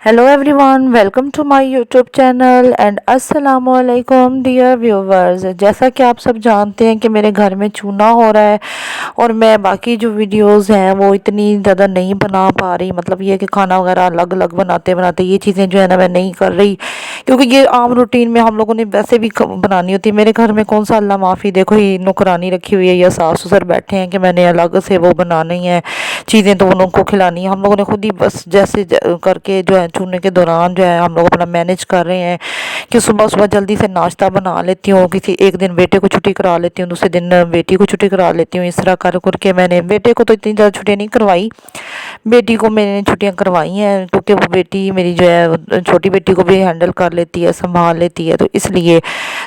Hello everyone, welcome to my YouTube channel and अस्सलाम वालेकुम dear viewers. जैसा कि आप सब जानते हैं कि मेरे घर में चूना हो रहा है और मैं बाकी जो वीडियोस हैं वो इतनी ज़्यादा नहीं बना पा रही। मतलब ये कि खाना वगैरह अलग अलग बनाते बनाते ये चीज़ें जो है ना मैं नहीं कर रही, क्योंकि ये आम रूटीन में हम लोगों ने वैसे भी बनानी होती है। मेरे घर में कौन सा अल्लाह माफ़ी, देखो ये नौकरानी रखी हुई है या सास ससुर बैठे हैं कि मैंने अलग से वो बनानी है चीज़ें, तो उन लोगों को खिलानी है। हम लोगों ने खुद ही बस जैसे करके जो है चुनने के दौरान जो है हम लोग अपना मैनेज कर रहे हैं कि सुबह सुबह जल्दी से नाश्ता बना लेती हूँ, किसी एक दिन बेटे को छुट्टी करा लेती हूँ, दूसरे दिन बेटी को छुट्टी करा लेती हूँ। इस तरह कर करके मैंने बेटे को तो इतनी ज़्यादा छुट्टियाँ नहीं करवाई, बेटी को मैंने छुट्टियां करवाई हैं, क्योंकि वो बेटी मेरी जो है छोटी बेटी को भी हैंडल कर लेती है, संभाल लेती है, तो इसलिए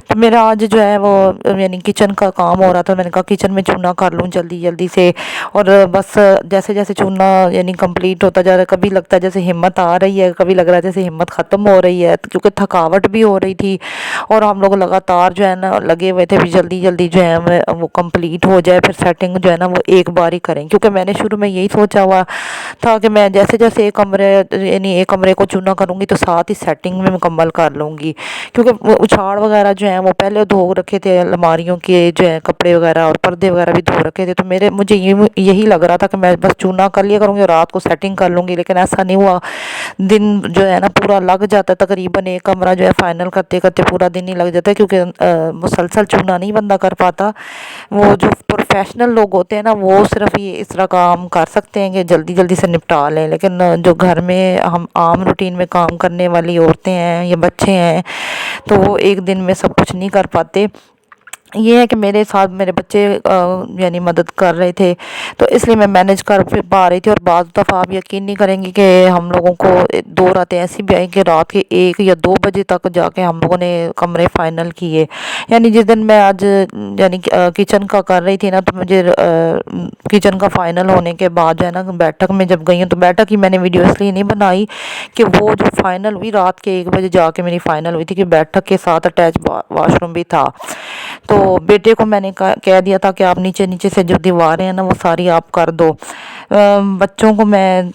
तो मेरा आज जो है वो यानी किचन का काम हो रहा था। मैंने कहा किचन में चूना कर लूँ जल्दी जल्दी से। और बस जैसे जैसे चूना यानी कंप्लीट होता जा रहा है, कभी लगता है जैसे हिम्मत आ रही है, कभी लग रहा है जैसे हिम्मत ख़त्म हो रही है, क्योंकि थकावट भी हो रही थी और हम लोग लगातार जो है ना लगे हुए थे भी जल्दी जल्दी जो है वो कंप्लीट हो जाए, फिर सेटिंग जो है ना वो एक बार ही करें। क्योंकि मैंने शुरू में यही सोचा हुआ था कि मैं जैसे जैसे एक कमरे यानी एक कमरे को चूना करूँगी तो साथ ही सेटिंग में मुकम्मल कर लूँगी, क्योंकि वो उछाड़ वगैरह जो है वो पहले धो रखे थे, अलमारियों के जो है कपड़े वगैरह और पर्दे वगैरह भी धो रखे थे। तो मेरे मुझे यही लग रहा था कि मैं बस चूना कर लिया करूँगी और रात को सेटिंग कर लूँगी, लेकिन ऐसा नहीं हुआ। दिन जो है ना पूरा लग जाता है, तकरीबन एक कमरा जो है फाइनल करते करते पूरा दिन ही लग जाता है, क्योंकि मुसलसल चूना नहीं बंदा कर पाता। वो जो प्रोफेशनल लोग होते हैं ना वो सिर्फ ये इस तरह काम कर सकते हैं कि जल्दी जल्दी से निपटा लें, लेकिन जो घर में हम आम रूटीन में काम करने वाली औरतें हैं या बच्चे हैं तो वो एक दिन में सब कुछ नहीं कर पाते। ये है कि मेरे साथ मेरे बच्चे यानी मदद कर रहे थे, तो इसलिए मैं मैनेज कर पा रही थी। और बाद दफ़ा आप यकीन नहीं करेंगे कि हम लोगों को दो रातें ऐसी भी आई कि रात के 1 या 2 बजे तक जाके हम लोगों ने कमरे फाइनल किए। यानी जिस दिन मैं आज यानी किचन का कर रही थी ना, तो मुझे किचन का फाइनल होने के बाद जो है ना बैठक में जब गई हूँ, तो बैठक की मैंने वीडियो इसलिए नहीं बनाई कि वो जो फाइनल हुई रात के 1 बजे जाके मेरी फाइनल हुई थी, कि बैठक के साथ अटैच वॉशरूम भी था। तो बेटे को मैंने कह दिया था कि आप नीचे नीचे से जो दीवारें हैं ना वो सारी आप कर दो। बच्चों को मैं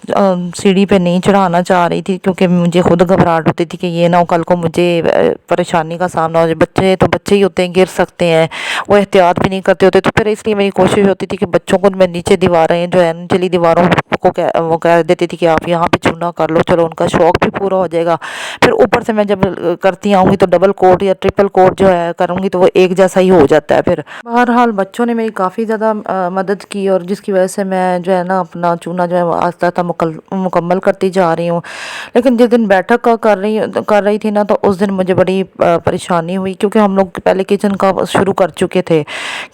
सीढ़ी पे नहीं चढ़ाना चाह रही थी, क्योंकि मुझे खुद घबराहट होती थी कि ये ना हो कल को मुझे परेशानी का सामना हो जाए। बच्चे तो बच्चे ही होते हैं, गिर सकते हैं, वो एहतियात भी नहीं करते होते। तो फिर इसलिए मेरी कोशिश होती थी कि बच्चों को मैं नीचे दीवारें जो है निचली दीवारों को वो कह देती थी कि आप यहाँ पे चूना कर लो, चलो उनका शौक भी पूरा हो जाएगा। फिर ऊपर से मैं जब करती आऊँगी तो डबल कोट या ट्रिपल कोट जो है करूँगी तो वो एक जैसा ही हो जाता है। फिर बहरहाल बच्चों ने मेरी काफ़ी ज़्यादा मदद की, और जिसकी वजह से मैं जो है ना अपना चूना जो है वो आहिस्ता आहिस्ता मुकम्मल करती जा रही हूँ। लेकिन जिस दिन बैठक का कर रही थी ना, तो उस दिन मुझे बड़ी परेशानी हुई, क्योंकि हम लोग पहले किचन का शुरू कर चुके थे।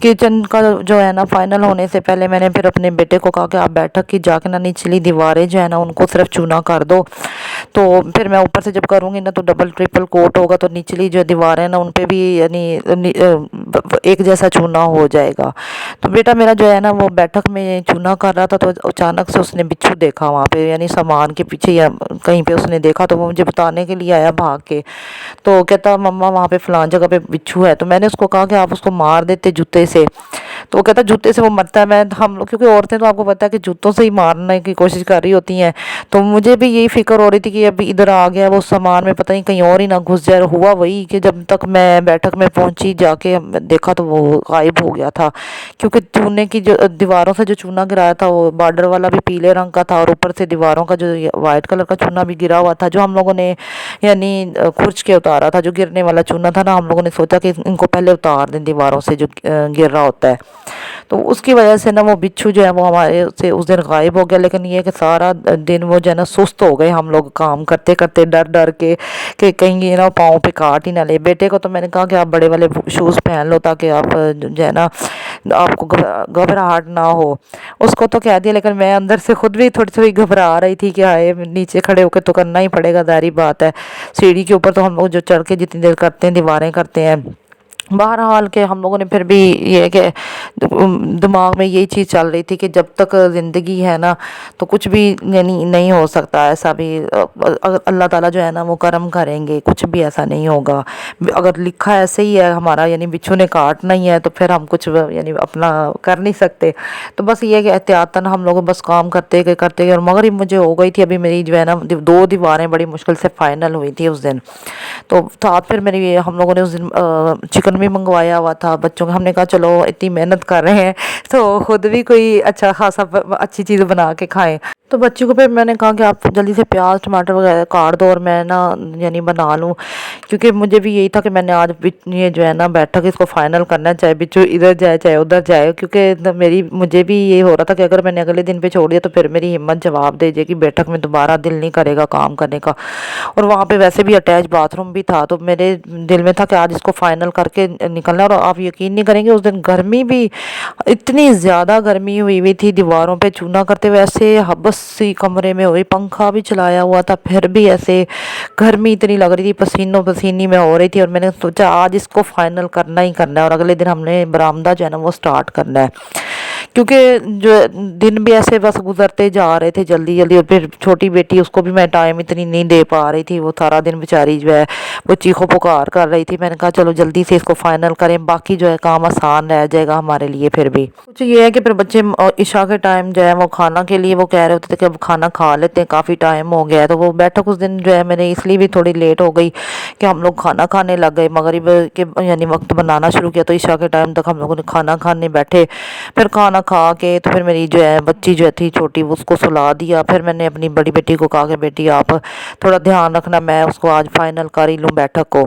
किचन का जो है ना फाइनल होने से पहले मैंने फिर अपने बेटे को कहा कि आप बैठक की जाके ना निचली दीवारें जो है ना उनको सिर्फ चूना कर दो, तो फिर मैं ऊपर से जब करूँगी ना तो डबल ट्रिपल कोट होगा, तो निचली जो दीवारें हैं ना उन पे भी यानी एक जैसा चूना हो जाएगा। तो बेटा मेरा जो है ना वो बैठक में चूना कर रहा था, तो अचानक से उसने बिच्छू देखा वहाँ पे, यानी सामान के पीछे या कहीं पे उसने देखा, तो वो मुझे बताने के लिए आया भाग के। तो कहता मम्मा वहाँ पे फलां जगह पे बिच्छू है। तो मैंने उसको कहा कि आप उसको मार देते जूते से। तो वो कहता जूते से वो मरता है। मैं हम लोग क्योंकि औरतें तो आपको पता है कि जूतों से ही मारने की कोशिश कर रही होती हैं, तो मुझे भी यही फिक्र हो रही थी कि अभी इधर आ गया वो सामान में पता नहीं कहीं और ही ना घुस जाए। हुआ वही कि जब तक मैं बैठक में पहुंची जाके देखा तो वो गायब हो गया था, क्योंकि चूने की जो दीवारों से जो चूना गिराया था वो बॉर्डर वाला भी पीले रंग का था, और ऊपर से दीवारों का जो वाइट कलर का चूना भी गिरा हुआ था, जो हम लोगों ने यानी खुर्च के उतारा था। जो गिरने वाला चूना था ना, हम लोगों ने सोचा कि इनको पहले उतार दें दीवारों से जो गिर रहा होता है। तो उसकी वजह से ना वो बिच्छू जो है वो हमारे से उस दिन गायब हो गया। लेकिन ये कि सारा दिन वो जो है ना सुस्त हो गए हम लोग काम करते करते, डर डर के कि कहीं ये ना पाँव पे काट ही ना ले। बेटे को तो मैंने कहा कि आप बड़े वाले शूज़ पहन लो ताकि आप जो है ना आपको घबराहट ना हो। उसको तो कह दिया, लेकिन मैं अंदर से खुद भी थोड़ी थोड़ी घबरा रही थी कि हाय नीचे खड़े होकर तो करना ही पड़ेगा, ज़ाहिर बात है। सीढ़ी के ऊपर तो हम लोग जो चढ़ के जितनी देर करते हैं दीवारें करते हैं। बहरहाल के हम लोगों ने फिर भी ये कि दिमाग में यही चीज़ चल रही थी कि जब तक ज़िंदगी है ना तो कुछ भी यानी नहीं हो सकता ऐसा भी। अगर अल्लाह ताला जो है ना वो करम करेंगे, कुछ भी ऐसा नहीं होगा। अगर लिखा ऐसे ही है हमारा, यानी बिच्छू ने काटना ही है, तो फिर हम कुछ यानी अपना कर नहीं सकते। तो बस ये है कि एहतियातन हम लोग बस काम करते गए, और मगरिब मुझे हो गई थी। अभी मेरी जो है ना 2 दीवारें बड़ी मुश्किल से फाइनल हुई थी उस दिन। तो साथ फिर मेरी हम लोगों ने उस दिन चिकन भी मंगवाया हुआ था बच्चों का। हमने कहा चलो इतनी मेहनत कर रहे हैं तो खुद भी कोई अच्छा खासा अच्छी चीज़ बना के खाएं। तो बच्ची को फिर मैंने कहा कि आप जल्दी से प्याज टमाटर वगैरह काट दो और मैं ना यानी बना लूँ, क्योंकि मुझे भी यही था कि मैंने आज ये जो है ना बैठक इसको फाइनल करना है, चाहे बिच्छू इधर जाए चाहे उधर जाए। क्योंकि मुझे भी ये हो रहा था कि अगर मैंने अगले दिन पे छोड़ दिया तो फिर मेरी हिम्मत जवाब दे जाएगी, बैठक में दोबारा दिल नहीं करेगा काम करने का। और वहाँ पे वैसे भी अटैच बाथरूम भी था, तो मेरे दिल में था कि आज इसको फाइनल करके निकलना। और आप यकीन नहीं करेंगे, उस दिन गर्मी भी इतनी ज़्यादा गर्मी हुई थी, दीवारों पे चूना करते हुए ऐसे हबस सी कमरे में हुई, पंखा भी चलाया हुआ था, फिर भी ऐसे गर्मी इतनी लग रही थी, पसीनो पसीनी में हो रही थी। और मैंने सोचा आज इसको फाइनल करना ही करना है, और अगले दिन हमने बरामदा जो है ना वो स्टार्ट करना है। क्योंकि जो दिन भी ऐसे बस गुजरते जा रहे थे जल्दी जल्दी। और फिर छोटी बेटी, उसको भी मैं टाइम इतनी नहीं दे पा रही थी, वो सारा दिन बेचारी जो है वो चीखो पुकार कर रही थी। मैंने कहा चलो जल्दी से इसको फाइनल करें, बाकी जो है काम आसान रह जाएगा हमारे लिए। फिर भी कुछ ये है कि फिर बच्चे इशा के टाइम जो है वो खाना के लिए वो कह रहे होते थे कि अब खाना खा लेते हैं, काफ़ी टाइम हो गया है। तो वो बैठक उस दिन जो है मैंने इसलिए भी थोड़ी लेट हो गई कि हम लोग खाना खाने लग गए। मगरिब के यानी वक्त बनाना शुरू किया, तो इशा के टाइम तक हम लोगों ने खाना खाने बैठे। फिर खाना खा के तो फिर मेरी जो है बच्ची जो थी छोटी, उसको सुला दिया। फिर मैंने अपनी बड़ी बेटी को कहा कि बेटी आप थोड़ा ध्यान रखना, मैं उसको आज फाइनल कर ही लूँ बैठक को।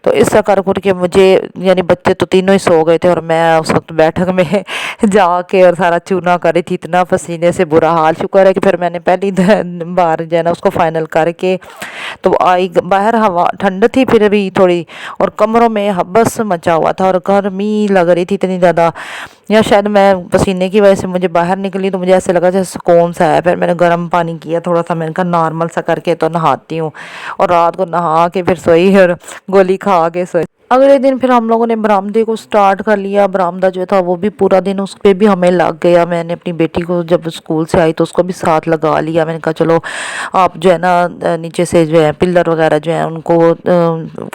तो इस तरह कर के मुझे यानी बच्चे तो तीनों ही सो गए थे, और मैं उस वक्त बैठक में जाके और सारा चूना कर रही थी, इतना पसीने से बुरा हाल। शुक्र है कि फिर मैंने पहली बार जो है ना उसको फाइनल करके तो आई। बाहर हवा ठंड थी फिर भी थोड़ी, और कमरों में हबस मचा हुआ था और गर्मी लग रही थी इतनी ज़्यादा, या शायद मैं पसीने की वजह से मुझे बाहर निकली तो मुझे ऐसे लगा जैसे सुकून सा है। फिर मैंने गर्म पानी किया थोड़ा सा, मैंने कहा नॉर्मल सा करके तो नहाती हूँ। और रात को नहा के फिर सोई और गोली खा के सोई। अगले दिन फिर हम लोगों ने बरामदे को स्टार्ट कर लिया। बरामदा जो था वो भी पूरा दिन उस पर भी हमें लग गया। मैंने अपनी बेटी को जब स्कूल से आई तो उसको भी साथ लगा लिया। मैंने कहा चलो आप जो है ना नीचे से जो है पिलर वगैरह जो है उनको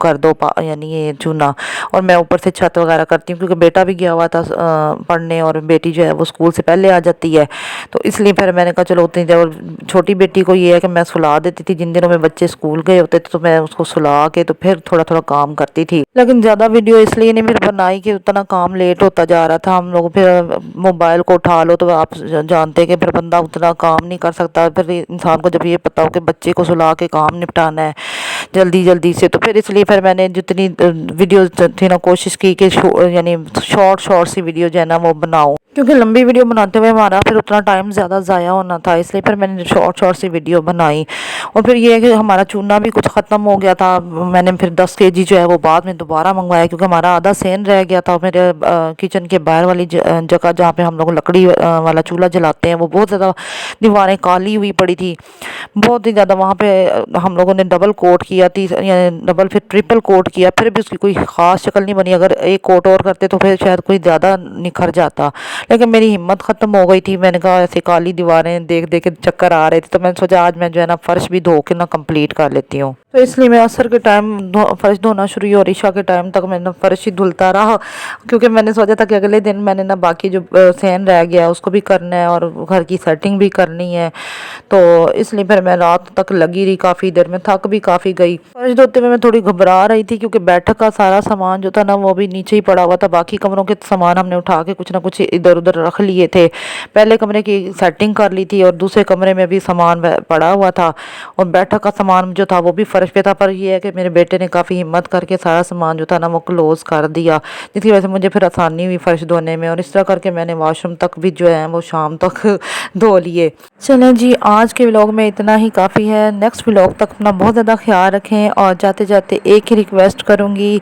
कर दो यानी ये चूना, और मैं ऊपर से छत वगैरह करती हूँ, क्योंकि बेटा भी गया हुआ था पढ़ने और बेटी जो है वो स्कूल से पहले आ जाती है। तो इसलिए फिर मैंने कहा चलो उतनी देर। छोटी बेटी को ये है कि मैं सुला देती थी, जिन दिनों में बच्चे स्कूल गए होते थे तो मैं उसको सुला के तो फिर थोड़ा थोड़ा काम करती थी। लेकिन ज़्यादा वीडियो इसलिए नहीं फिर बनाई कि उतना काम लेट होता जा रहा था। हम लोग फिर मोबाइल को उठा लो तो आप जानते हैं कि फिर बंदा उतना काम नहीं कर सकता। फिर इंसान को जब ये पता हो कि बच्चे को सुला के काम निपटाना है जल्दी जल्दी से, तो फिर इसलिए फिर मैंने जितनी वीडियो थी ना कोशिश की कि यानी शॉर्ट सी वीडियो जो है ना वो बनाऊँ, क्योंकि लंबी वीडियो बनाते हुए हमारा फिर उतना टाइम ज़्यादा ज़ाया होना था। इसलिए फिर मैंने शॉर्ट सी वीडियो बनाई। और फिर ये है कि हमारा चूना भी कुछ ख़त्म हो गया था। मैंने फिर 10 केजी जो है वो बाद में दोबारा मंगवाया, क्योंकि हमारा आधा सेन रह गया था। मेरे किचन के बाहर वाली जगह जहाँ पे हम लोग लकड़ी वाला चूल्हा जलाते हैं वो बहुत ज़्यादा दीवारें काली हुई पड़ी थी, बहुत ही ज़्यादा। वहाँ पे हम लोगों ने डबल कोट किया थी, डबल फिर ट्रिपल कोट किया, फिर भी उसकी कोई ख़ास शक्ल नहीं बनी। अगर एक कोट और करते तो फिर शायद कोई ज़्यादा निखर जाता, लेकिन मेरी हिम्मत ख़त्म हो गई थी। मैंने कहा ऐसे काली दीवारें देख देख के चक्कर आ रहे थे, तो मैंने सोचा आज मैं जो है ना फ़र्श भी धो के ना कंप्लीट कर लेती हूँ। तो इसलिए मैं असर के टाइम फ़र्श धोना शुरू हुई और ईशा के टाइम तक मैंने फ़र्श ही धुलता रहा, क्योंकि मैंने सोचा था कि अगले दिन मैंने ना बाकी जो सहन रह गया उसको भी करना है और घर की सेटिंग भी करनी है। तो इसलिए फिर मैं रात तक लगी रही, काफ़ी देर में थक भी काफ़ी गई। फ़र्श धोते में मैं थोड़ी घबरा रही थी, क्योंकि बैठक का सारा सामान जो था ना वो भी नीचे ही पड़ा हुआ था। बाकी कमरों के सामान हमने उठा के कुछ ना कुछ इधर उधर रख लिए थे। पहले कमरे की सेटिंग कर ली थी और दूसरे कमरे में भी सामान पड़ा हुआ था, और बैठक का सामान जो था वो भी फ़र्श पे था। पर यह है कि मेरे बेटे ने काफ़ी हिम्मत करके सारा सामान जो था ना वो क्लोज़ कर दिया, जिसकी वजह से मुझे फिर आसानी हुई फ़र्श धोने में। और इस तरह करके मैंने वॉशरूम तक भी जो है वो शाम तक धो लिए। चलें जी, आज के व्लॉग में इतना ही काफ़ी है। नेक्स्ट व्लॉग तक अपना बहुत ज़्यादा ख्याल रखें, और जाते जाते एक ही रिक्वेस्ट करूँगी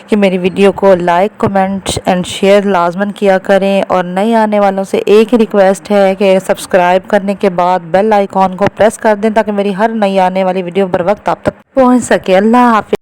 कि मेरी वीडियो को लाइक कमेंट एंड शेयर लाजमन किया करें। और नए आने वालों से एक ही रिक्वेस्ट है कि सब्सक्राइब करने के बाद बेल आइकॉन को प्रेस कर दें, ताकि मेरी हर नई आने वाली वीडियो बर वक्त आप तक पहुँच सके। अल्लाह हाफिज़।